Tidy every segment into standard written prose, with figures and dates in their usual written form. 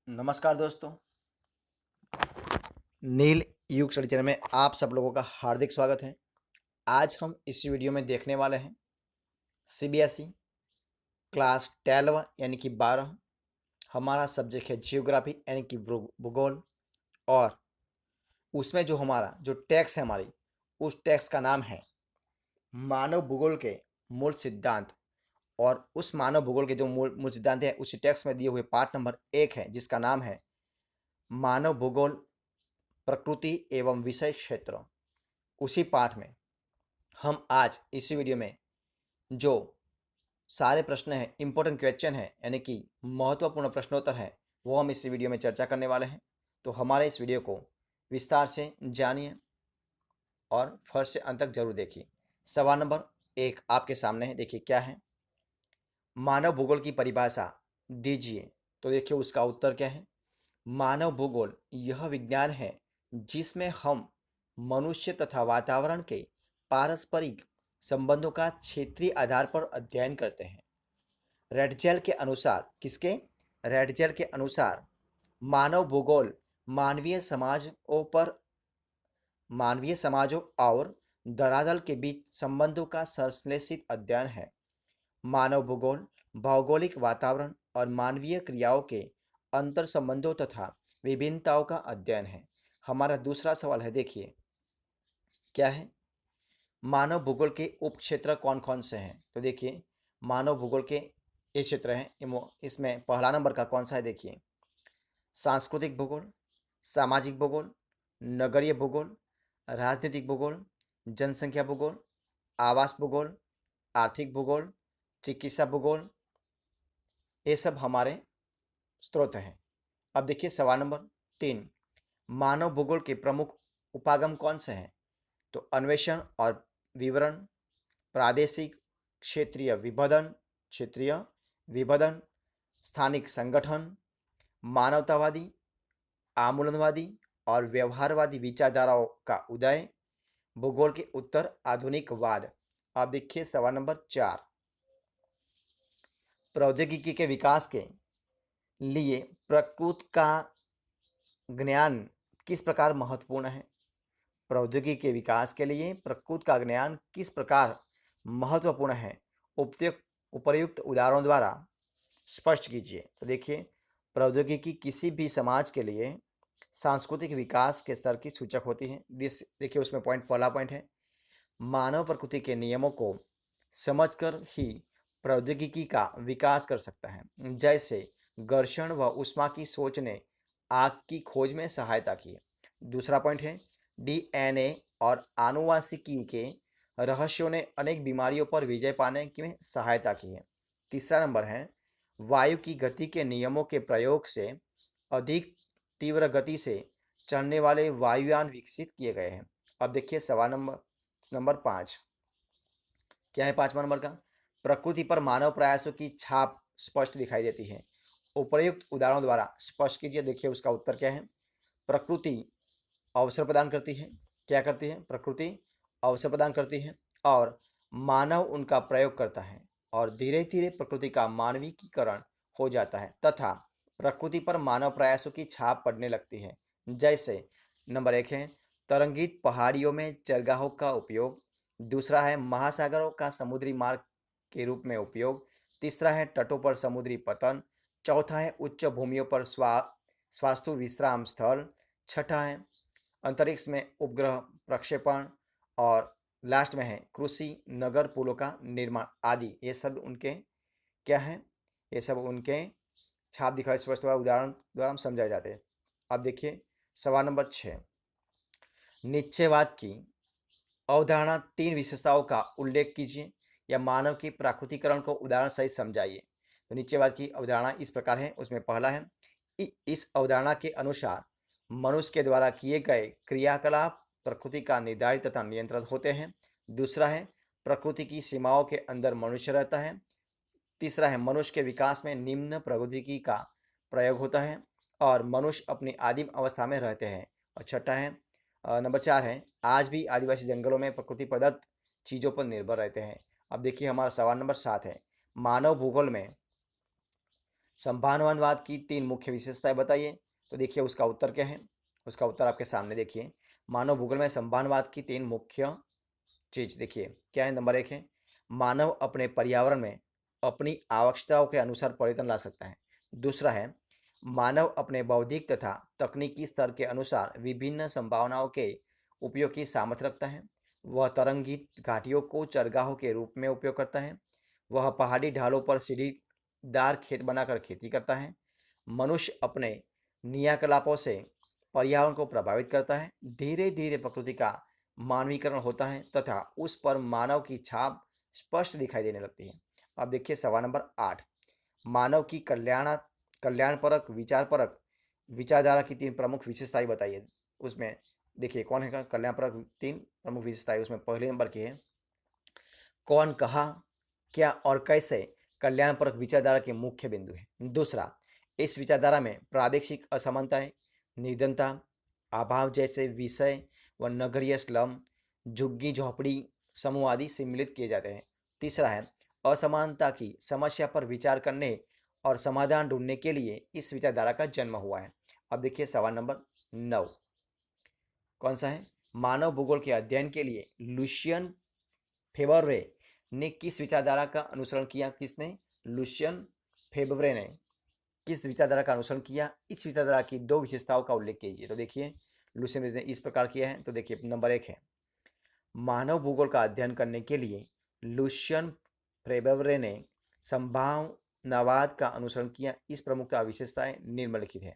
नमस्कार दोस्तों। नील युग स्टडी चैनल में आप सब लोगों का हार्दिक स्वागत है। आज हम इस वीडियो में देखने वाले हैं सीबीएसई क्लास 12 यानी कि 12। हमारा सब्जेक्ट है जियोग्राफी यानी कि भूगोल, और उसमें जो हमारा जो टेक्स्ट है हमारी, उस टेक्स्ट का नाम है मानव भूगोल के मूल सिद्धांत। और उस मानव भूगोल के जो मूल सिद्धांत है उसी टेक्स्ट में दिए हुए पार्ट नंबर 1 है, जिसका नाम है मानव भूगोल प्रकृति एवं विषय क्षेत्र। उसी पाठ में हम आज इसी वीडियो में जो सारे प्रश्न हैं, इंपॉर्टेंट क्वेश्चन है यानी कि महत्वपूर्ण प्रश्नोत्तर है, वो हम इस वीडियो में चर्चा करने वाले हैं। तो हमारे इस वीडियो को विस्तार से जानिए और फर्स्ट से अंत तक जरूर देखिए। सवाल नंबर 1 आपके सामने है, देखिए क्या है। मानव भूगोल की परिभाषा दीजिए। तो देखिए उसका उत्तर क्या है। मानव भूगोल यह विज्ञान है जिसमें हम मनुष्य तथा वातावरण के पारस्परिक संबंधों का क्षेत्रीय आधार पर अध्ययन करते हैं। रेडजेल के अनुसार, किसके? रेडजेल के अनुसार मानव भूगोल मानवीय समाजों और धरातल के बीच संबंधों का संश्लेषित अध्ययन है। मानव भूगोल भौगोलिक वातावरण और मानवीय क्रियाओं के अंतर संबंधों तथा विभिन्नताओं का अध्ययन है। हमारा दूसरा सवाल है, देखिए क्या है। मानव भूगोल के उपक्षेत्र कौन कौन से हैं? तो देखिए मानव भूगोल के ये क्षेत्र हैं, इसमें पहला नंबर का कौन सा है, देखिए सांस्कृतिक भूगोल, सामाजिक भूगोल, नगरीय भूगोल, राजनीतिक भूगोल, जनसंख्या भूगोल, आवास भूगोल, आर्थिक भूगोल, चिकित्सा भूगोल। ये सब हमारे स्रोत हैं। अब देखिए सवाल नंबर 3, मानव भूगोल के प्रमुख उपागम कौन से हैं? तो अन्वेषण और विवरण, प्रादेशिक क्षेत्रीय विभेदन, स्थानिक संगठन, मानवतावादी, आमूलनवादी और व्यवहारवादी विचारधाराओं का उदय, भूगोल के उत्तर आधुनिकवाद। अब देखिए सवाल नंबर 4, प्रौद्योगिकी के विकास के लिए प्रकृति का ज्ञान किस प्रकार महत्वपूर्ण है? प्रौद्योगिकी के विकास के लिए प्रकृति का ज्ञान किस प्रकार महत्वपूर्ण है? उपर्युक्त उदाहरणों द्वारा स्पष्ट कीजिए। तो देखिए प्रौद्योगिकी किसी भी समाज के लिए सांस्कृतिक विकास के स्तर की सूचक होती है। देखिए उसमें पहला पॉइंट है, मानव प्रकृति के नियमों को समझकर ही प्रौद्योगिकी का विकास कर सकता है। जैसे घर्षण व ऊष्मा की सोच ने आग की खोज में सहायता की है। दूसरा पॉइंट है, डीएनए और आनुवांशिकी के रहस्यों ने अनेक बीमारियों पर विजय पाने में सहायता की है। तीसरा नंबर है, वायु की गति के नियमों के प्रयोग से अधिक तीव्र गति से चलने वाले वायुयान विकसित किए गए हैं। अब देखिए सवाल नंबर 5 क्या है। पांचवा नंबर का, प्रकृति पर मानव प्रयासों की छाप स्पष्ट दिखाई देती है। उपर्युक्त उदाहरणों द्वारा स्पष्ट कीजिए। देखिए उसका उत्तर क्या है। प्रकृति अवसर प्रदान करती है। क्या करती है? प्रकृति अवसर प्रदान करती है और मानव उनका प्रयोग करता है, और धीरे धीरे प्रकृति का मानवीकीकरण हो जाता है तथा प्रकृति पर मानव प्रयासों की छाप पड़ने लगती है। जैसे नंबर 1 है, तरंगित पहाड़ियों में चरगाहों का उपयोग। दूसरा है, महासागरों का समुद्री मार्ग के रूप में उपयोग। तीसरा है, तटों पर समुद्री पतन। चौथा है, उच्च भूमियों पर स्वास्तु विश्राम स्थल। छठा है, अंतरिक्ष में उपग्रह प्रक्षेपण। और लास्ट में है, कृषि नगर पुलों का निर्माण आदि। ये सब उनके क्या है? ये सब उनके छाप दिखाए स्पष्ट उदाहरण द्वारा हम समझाए जाते हैं। अब देखिए सवाल नंबर 6, निश्चयवाद की अवधारणा 3 विशेषताओं का उल्लेख कीजिए या मानव की प्राकृतिकरण को उदाहरण सहित समझाइए। तो निश्चयवाद की अवधारणा इस प्रकार है। उसमें पहला है, इस अवधारणा के अनुसार मनुष्य के द्वारा किए गए क्रियाकलाप प्रकृति का निर्धारित तथा नियंत्रण होते हैं। दूसरा है, प्रकृति की सीमाओं के अंदर मनुष्य रहता है। तीसरा है, मनुष्य के विकास में निम्न प्रौद्योगिकी का प्रयोग होता है और मनुष्य अपनी आदिम अवस्था में रहते हैं। और छठा है, नंबर 4 है, आज भी आदिवासी जंगलों में प्रकृति प्रदत्त चीज़ों पर निर्भर रहते हैं। अब देखिए हमारा सवाल नंबर 7 है, मानव भूगोल में संभावनावाद की 3 मुख्य विशेषताएं बताइए। तो देखिए उसका उत्तर क्या है, उसका उत्तर आपके सामने देखिए। मानव भूगोल में संभावनावाद की 3 मुख्य चीज देखिए क्या है। नंबर 1 है मानव अपने पर्यावरण में अपनी आवश्यकताओं के अनुसार परिवर्तन ला सकता है। दूसरा है मानव अपने बौद्धिक तथा तकनीकी स्तर के अनुसार विभिन्न संभावनाओं के उपयोग की सामर्थ्य रखता है। वह तरंगित घाटियों को चरगाहों के रूप में उपयोग करता है। वह पहाड़ी ढालों पर सीढ़ीदार खेत बनाकर खेती करता है। मनुष्य अपने क्रियाकलापों से पर्यावरण को प्रभावित करता है। धीरे धीरे प्रकृति का मानवीकरण होता है तथा उस पर मानव की छाप स्पष्ट दिखाई देने लगती है। अब देखिए सवाल नंबर 8, मानव की कल्याणपरक विचारपरक विचारधारा की 3 प्रमुख विशेषताएं बताइए। उसमें देखिए कौन है कल्याणपरक 3 प्रमुख विशेषताएं। उसमें पहले नंबर की है कौन, कहा, क्या और कैसे कल्याणपरक विचारधारा के मुख्य बिंदु है। दूसरा, इस विचारधारा में प्रादेशिक असमानताएं, निर्धनता, अभाव जैसे विषय व नगरीय स्लम, झुग्गी झोपड़ी समूह आदि सम्मिलित किए जाते हैं। तीसरा है असमानता की समस्या पर विचार करने और समाधान ढूंढने के लिए इस विचारधारा का जन्म हुआ है। अब देखिए सवाल नंबर 9 कौन सा है, मानव भूगोल के अध्ययन के लिए लुशियन फेबरे ने किस विचारधारा का अनुसरण किया। किसने, लुशियन फेबरे ने किस विचारधारा का अनुसरण किया। इस विचारधारा की 2 विशेषताओं का उल्लेख कीजिए। तो देखिए लुशियन ने इस प्रकार किया है। तो देखिए नंबर 1 है मानव भूगोल का अध्ययन करने के लिए लुशियन फेबरे ने संभावनावाद का अनुसरण किया। इस प्रमुखता विशेषताएं निम्नलिखित है।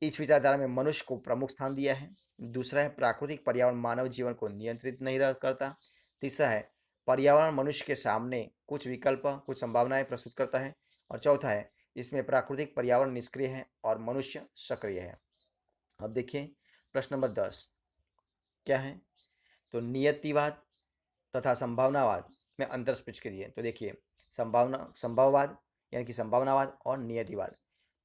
इस विचारधारा में मनुष्य को प्रमुख स्थान दिया है। दूसरा है प्राकृतिक पर्यावरण मानव जीवन को नियंत्रित नहीं करता। तीसरा है पर्यावरण मनुष्य के सामने कुछ विकल्प कुछ संभावनाएं प्रस्तुत करता है। और चौथा है इसमें प्राकृतिक पर्यावरण निष्क्रिय है और मनुष्य सक्रिय है। अब देखिए प्रश्न नंबर 10 क्या है, तो नियतिवाद तथा संभावनावाद में अंतर स्पष्ट कीजिए। तो देखिए संभाववाद यानी कि संभावनावाद और नियतिवाद,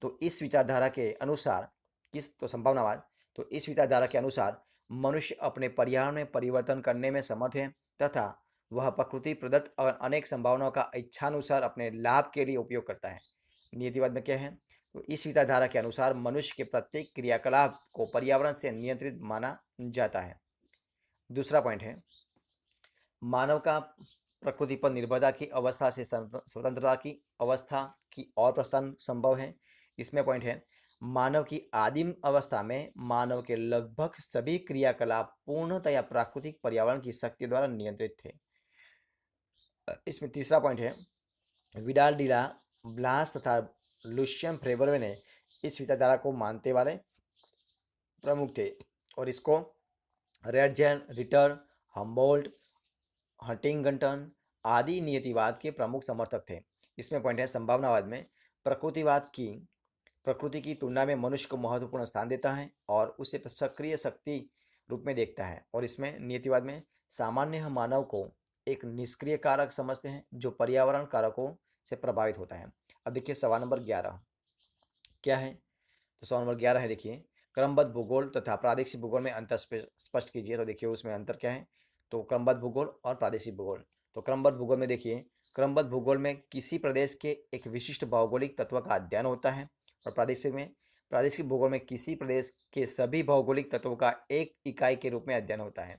तो इस विचारधारा के अनुसार संभावनावाद, तो इस विचारधारा के अनुसार मनुष्य अपने पर्यावरण में परिवर्तन करने में समर्थ है तथा वह प्रकृति प्रदत्त और अनेक संभावनाओं का इच्छानुसार अपने लाभ के लिए उपयोग करता है। नियतिवाद में क्या है, तो इस विचारधारा के अनुसार मनुष्य के प्रत्येक क्रियाकलाप को पर्यावरण से नियंत्रित माना जाता है। दूसरा पॉइंट है मानव का प्रकृति पर निर्भरता की अवस्था से स्वतंत्रता की अवस्था की ओर प्रस्थान संभव है। इसमें पॉइंट है मानव की आदिम अवस्था में मानव के लगभग सभी क्रियाकलाप पूर्णतया प्राकृतिक पर्यावरण की शक्ति द्वारा नियंत्रित थे। इसमें तीसरा पॉइंट है विडाल डिला ब्लास तथा लुशियन फेबरे ने इस विचारधारा को मानते वाले प्रमुख थे और इसको रेडजेन, रिटर, हम्बोल्ट, हंटिंगटन आदि नियतिवाद के प्रमुख समर्थक थे। इसमें पॉइंट है संभावनावाद में प्रकृति की तुलना में मनुष्य को महत्वपूर्ण स्थान देता है और उसे सक्रिय शक्ति रूप में देखता है। और इसमें नियतिवाद में सामान्य मानव को एक निष्क्रिय कारक समझते हैं जो पर्यावरण कारकों से प्रभावित होता है। अब देखिए सवाल नंबर 11 क्या है, तो सवाल नंबर 11 है देखिए क्रमबद्ध भूगोल तथा प्रादेशिक भूगोल में अंतर स्पष्ट कीजिए। तो देखिए उसमें अंतर क्या है, तो क्रमबद्ध भूगोल और प्रादेशिक भूगोल। तो क्रमबद्ध भूगोल में देखिए क्रमबद्ध भूगोल में किसी प्रदेश के एक विशिष्ट भौगोलिक तत्व का अध्ययन होता है और प्रादेशिक भूगोल में किसी प्रदेश के सभी भौगोलिक तत्वों का एक इकाई के रूप में अध्ययन होता है।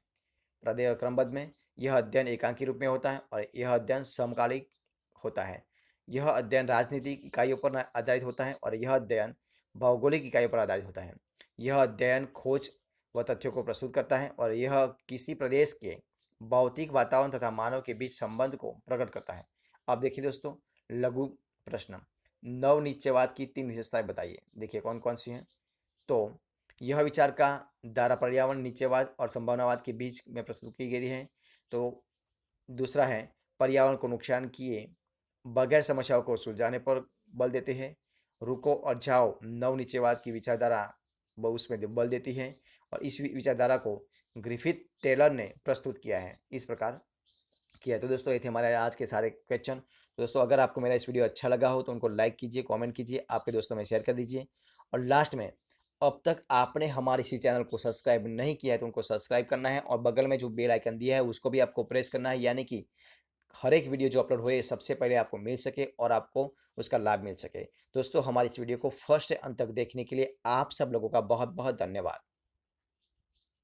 क्रमबद्ध में यह अध्ययन एकांकी रूप में होता है और यह अध्ययन समकालिक होता है। यह अध्ययन राजनीतिक इकाइयों पर आधारित होता है और यह अध्ययन भौगोलिक इकाइयों पर आधारित होता है। यह अध्ययन खोज व तथ्यों को प्रस्तुत करता है और यह किसी प्रदेश के भौतिक वातावरण तथा मानव के बीच संबंध को प्रकट करता है। अब देखिए दोस्तों लघु प्रश्न, नवनिश्चयवाद की 3 विशेषताएं बताइए। देखिए कौन कौन सी हैं, तो यह विचार का धारा पर्यावरण निश्चयवाद और संभावनावाद के बीच में प्रस्तुत की गई है। तो दूसरा है पर्यावरण को नुकसान किए बगैर समस्याओं को सुलझाने पर बल देते हैं। रुको और जाओ नवनिश्चयवाद की विचारधारा उसमें बल देती है और इस विचारधारा को ग्रिफिथ टेलर ने प्रस्तुत किया है, इस प्रकार किया। तो दोस्तों ये थे हमारे आज के सारे क्वेश्चन। तो दोस्तों अगर आपको मेरा इस वीडियो अच्छा लगा हो तो उनको लाइक कीजिए, कमेंट कीजिए, आपके दोस्तों में शेयर कर दीजिए। और लास्ट में अब तक आपने हमारे इसी चैनल को सब्सक्राइब नहीं किया है तो उनको सब्सक्राइब करना है और बगल में जो बेल आइकन दिया है उसको भी आपको प्रेस करना है, यानी कि हर एक वीडियो जो अपलोड हुए सबसे पहले आपको मिल सके और आपको उसका लाभ मिल सके। दोस्तों, हमारी इस वीडियो को फर्स्ट से अंत तक देखने के लिए आप सब लोगों का बहुत-बहुत धन्यवाद।